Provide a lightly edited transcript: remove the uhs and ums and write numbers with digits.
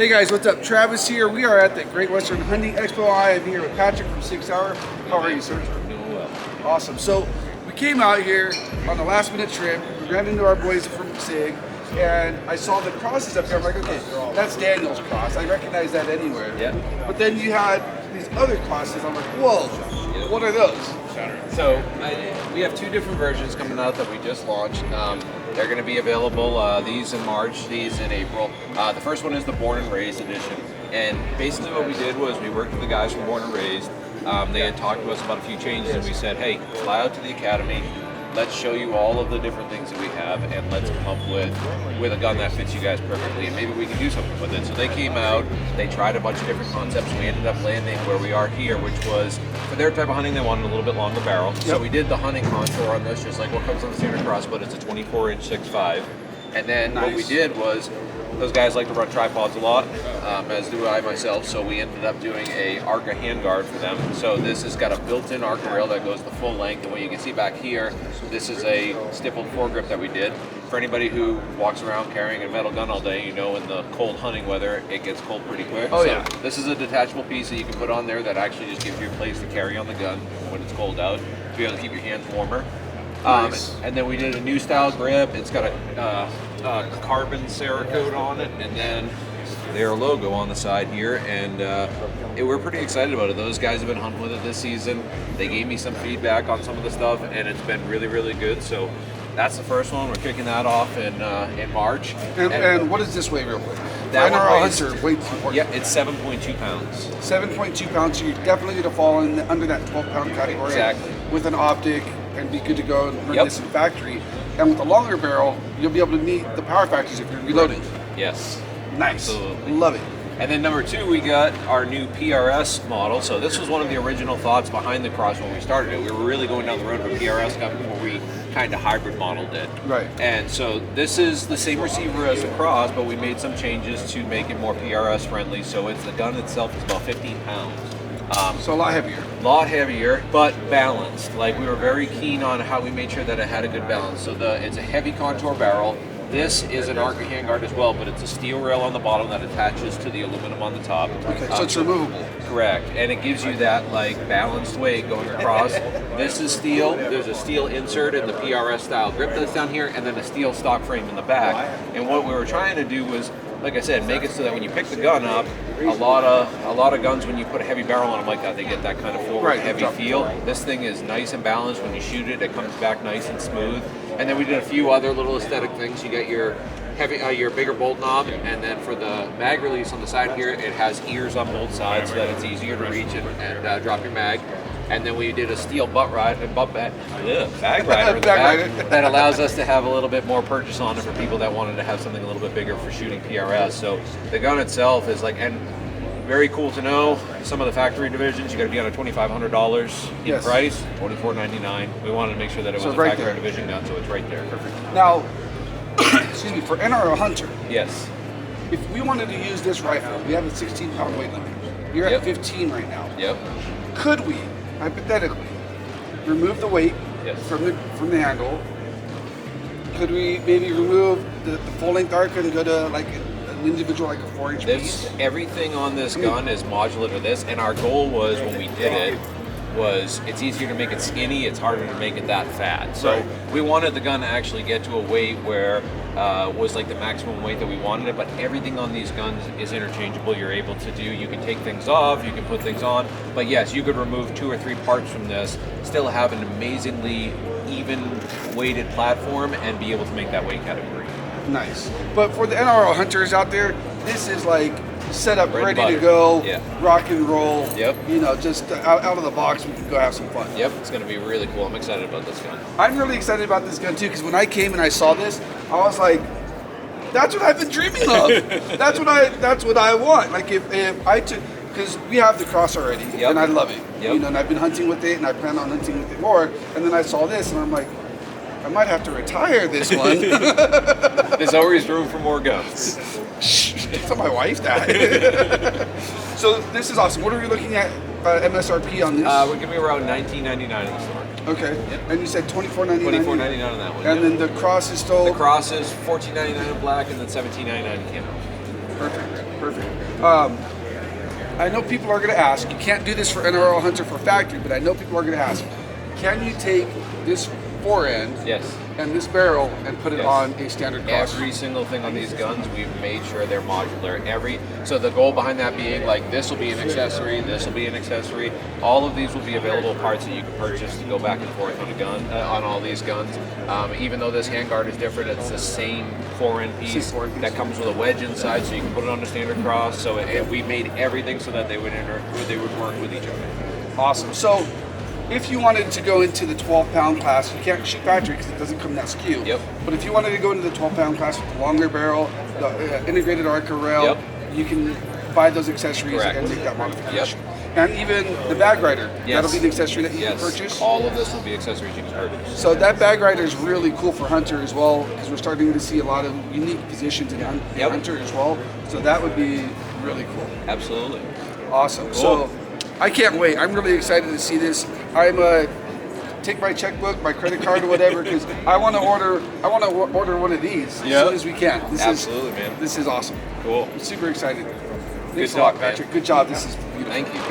Hey guys, what's up? Travis here. We are at the Great Western Hunting Expo. I am here with Patrick from Sig Sauer. How are you, sir? Doing well. Awesome. So we came out here on a last minute trip. We ran into our boys from Sig, and I saw the crosses up there. I'm like, okay, that's Daniel's cross. I recognize that anywhere. Yeah. But then you had these other crosses. I'm like, whoa, what are those? So we have two different versions coming out that we just launched. They're going to be available, these in March, these in April. The first one is the Born and Raised edition. And basically what we did was we worked with the guys from Born and Raised. They had talked to us about a few changes, and we said, hey, fly out to the academy. Let's show you all of the different things that we have, and let's come up with a gun that fits you guys perfectly, and maybe we can do something with it. So they came out, they tried a bunch of different concepts. We ended up landing where we are here, which was, for their type of hunting, they wanted a little bit longer barrel. Yep. So we did the hunting contour on this, just like what comes on the standard cross, but it's a 24-inch 6.5. And then what we did was, those guys like to run tripods a lot, as do I myself, so we ended up doing a ARCA handguard for them. So this has got a built-in ARCA rail that goes the full length, and what you can see back here, this is a stippled foregrip that we did. For anybody who walks around carrying a metal gun all day, you know in the cold hunting weather, it gets cold pretty quick. Oh, so yeah. This is a detachable piece that you can put on there that actually just gives you a place to carry on the gun when it's cold out, to be able to keep your hands warmer. Nice. And then we did a new style grip. It's got a carbon Cerakote on it, and then their logo on the side here, and we're pretty excited about it. Those guys have been hunting with it this season. They gave me some feedback on some of the stuff, and it's been really, really good. So that's the first one. We're kicking that off in March. And what is this weigh real quick? That NRL one weighs, Hunter weights important. yeah, it's 7.2 pounds. 7.2 pounds, so you're definitely going to fall in under that 12-pound category. Exactly. With an optic and be good to go and run Yep. this in factory. And with a longer barrel, you'll be able to meet the power factors if you're reloading. Yes. Nice. Absolutely. Love it. And then number two, we got our new PRS model. So this was one of the original thoughts behind the Cross when we started it. We were really going down the road of a PRS gun before we kind of hybrid modeled it. Right. And so this is the same receiver as the Cross, but we made some changes to make it more PRS friendly. So it's the gun itself is about 15 pounds. So a lot heavier. A lot heavier, but balanced. Like, we were very keen on how we made sure that it had a good balance. So it's a heavy contour barrel. This is an ARCA handguard as well, but it's a steel rail on the bottom that attaches to the aluminum on the top. Okay, so it's removable. Correct, and it gives you that like balanced weight going across. This is steel. There's a steel insert in the PRS style grip that's down here, and then a steel stock frame in the back. And what we were trying to do was, like I said, make it so that when you pick the gun up, a lot of guns, when you put a heavy barrel on them like that, they get that kind of forward heavy feel. This thing is nice and balanced. When you shoot it, it comes back nice and smooth. And then we did a few other little aesthetic things. You got your your bigger bolt knob, and then for the mag release on the side here, it has ears on both sides so that it's easier to reach and drop your mag. And then we did a steel bag rider in the back that allows us to have a little bit more purchase on it for people that wanted to have something a little bit bigger for shooting PRS. So the gun itself is like, and very cool to know, some of the factory divisions, you got to be on a $2,500 in price, $24.99. We wanted to make sure that it was a factory division gun, so it's right there. Perfect. Now, excuse me, for NRL Hunter, yes, if we wanted to use this rifle, we have a 16-pound weight limit. You're at 15 right now. Yep. Could we, hypothetically, remove the weight from the handle? Could we maybe remove the full-length ARC and go to like an individual, like a 4-inch piece? Everything on this gun is modular to this, and our goal was, when we did it, was it's easier to make it skinny, it's harder to make it that fat. So we wanted the gun to actually get to a weight where was like the maximum weight that we wanted it, but everything on these guns is interchangeable. You're able to do, you can take things off, you can put things on, but yes, you could remove 2 or 3 parts from this, still have an amazingly even weighted platform, and be able to make that weight category. Nice. But for the NRL hunters out there, this is like set up, ready to go, rock and roll. Yep. You know, just out of the box, we can go have some fun. Yep, it's going to be really cool. I'm excited about this gun. I'm really excited about this gun too, because when I came and I saw this, I was like, that's what I've been dreaming of. That's what I want. Like if I took, because we have the Cross already, and I love it. You know, and I've been hunting with it, and I plan on hunting with it more. And then I saw this, and I'm like, I might have to retire this one. There's always room for more guns. Shh, tell my wife that. So this is awesome. What are we looking at MSRP on this? We're giving around $19.99 in the store. Okay. Yep. And you said $24.99? $24.99 on that one. And then the Cross is still? The Cross is $14.99 in black, and then $17.99 in camo. Perfect. I know people are going to ask. You can't do this for NRL Hunter for factory, but I know people are going to ask. Can you take this fore end Yes. and this barrel and put it Yes. on a standard cross? Every single thing on these guns, we've made sure they're modular. So the goal behind that being like this will be an accessory, this will be an accessory. All of these will be available parts that you can purchase to go back and forth on a gun, on all these guns. Even though this handguard is different, it's the same fore-end piece that comes with a wedge inside, so you can put it on a standard cross. So we made everything so that they would work with each other. Awesome. So, if you wanted to go into the 12-pound class, you can't shoot factory because it doesn't come in that SKU. Yep. But if you wanted to go into the 12-pound class with the longer barrel, the integrated Arca rail, Yep. you can buy those accessories Correct. and make that modification. Yep. And even the bag rider, Yes. that'll be the accessory that you can Yes. purchase. All of this will be accessories you can purchase. So that bag rider is really cool for Hunter as well, because we're starting to see a lot of unique positions in Yep. Hunter as well. So that would be really cool. Absolutely. Awesome. Cool. So I can't wait. I'm really excited to see this. Take my checkbook, my credit card, or whatever, because I want to order. I want to order one of these as soon as we can. Absolutely, man. This is awesome. Cool. I'm super excited. Good Thanks a talk, lot, man. Patrick. Good job. This is beautiful. Thank you.